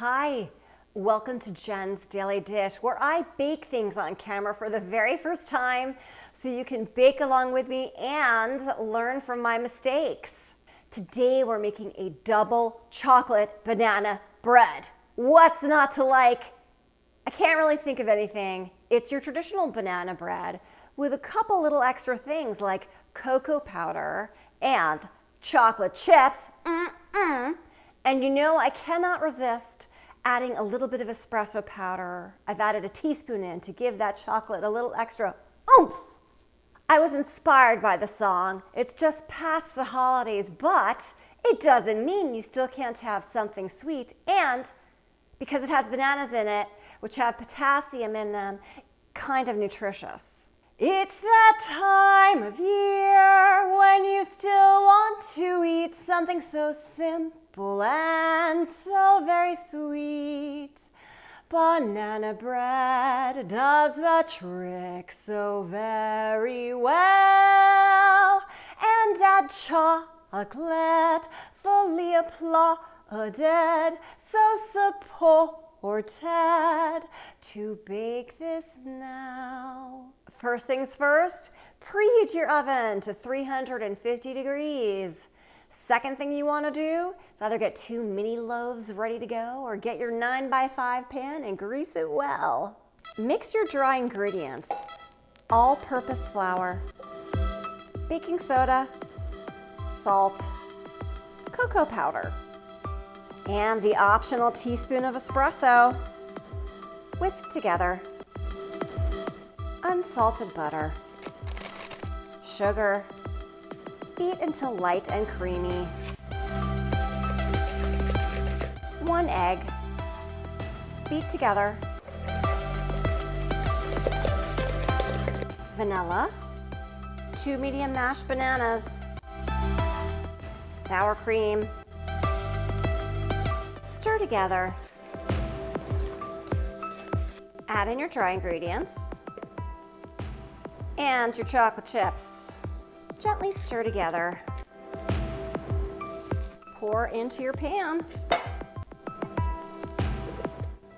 Hi, welcome to Jen's Daily Dish, where I bake things on camera for the very first time so you can bake along with me and learn from my mistakes. Today we're making a double chocolate banana bread. What's not to like? I can't really think of anything. It's your traditional banana bread with a couple little extra things like cocoa powder and chocolate chips. And you know, I cannot resist adding a little bit of espresso powder. I've added a teaspoon in to give that chocolate a little extra oomph. I was inspired by the song. It's just past the holidays, but it doesn't mean you still can't have something sweet. And because it has bananas in it, which have potassium in them, kind of nutritious. It's that time of year when you still want to eat something so simple and so very sweet. Banana bread does the trick so very well. And add chocolate, fully applauded, so supported to bake this now. First things first, preheat your oven to 350 degrees. Second thing you want to do is either get 2 mini loaves ready to go or get your 9x5 pan and grease it well. Mix your dry ingredients, all-purpose flour, baking soda, salt, cocoa powder, and the optional teaspoon of espresso. Whisk together. Unsalted butter, sugar, beat until light and creamy. 1 egg, beat together. Vanilla, 2 medium mashed bananas, sour cream. Stir together. Add in your dry ingredients and your chocolate chips. Gently stir together. Pour into your pan.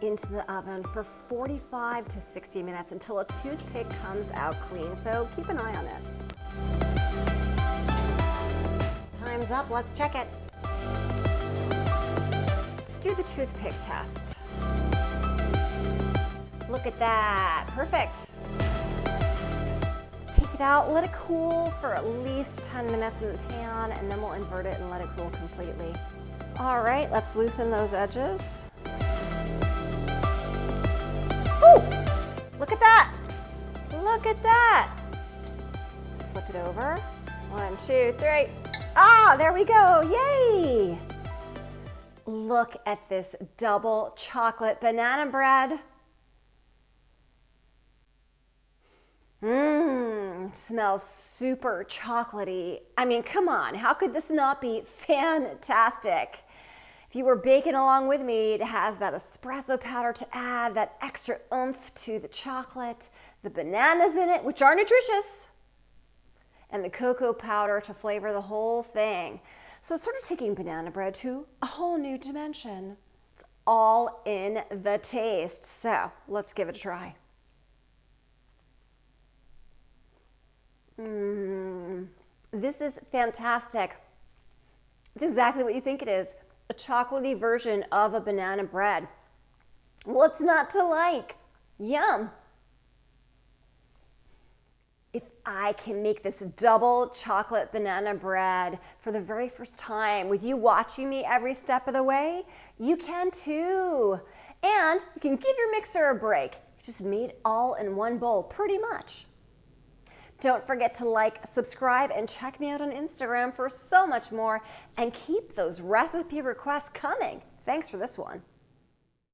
Into the oven for 45 to 60 minutes until a toothpick comes out clean, so keep an eye on it. Time's up, let's check it. Let's do the toothpick test. Look at that, perfect. Take it out, let it cool for at least 10 minutes in the pan, and then we'll invert it and let it cool completely. All right, let's loosen those edges. Ooh, look at that. Look at that. Flip it over. 1, 2, 3. Ah, there we go, yay. Look at this double chocolate banana bread. Smells super chocolatey. I mean, come on, how could this not be fantastic? If you were baking along with me, it has that espresso powder to add that extra oomph to the chocolate, the bananas in it, which are nutritious, and the cocoa powder to flavor the whole thing. So it's sort of taking banana bread to a whole new dimension. It's all in the taste. So let's give it a try. This is fantastic. It's exactly what you think it is, a chocolatey version of a banana bread. What's not to like? Yum. If I can make this double chocolate banana bread for the very first time with you watching me every step of the way, you can too. And you can give your mixer a break. You just made it all in one bowl, pretty much. Don't forget to like, subscribe, and check me out on Instagram for so much more. And keep those recipe requests coming. Thanks for this one.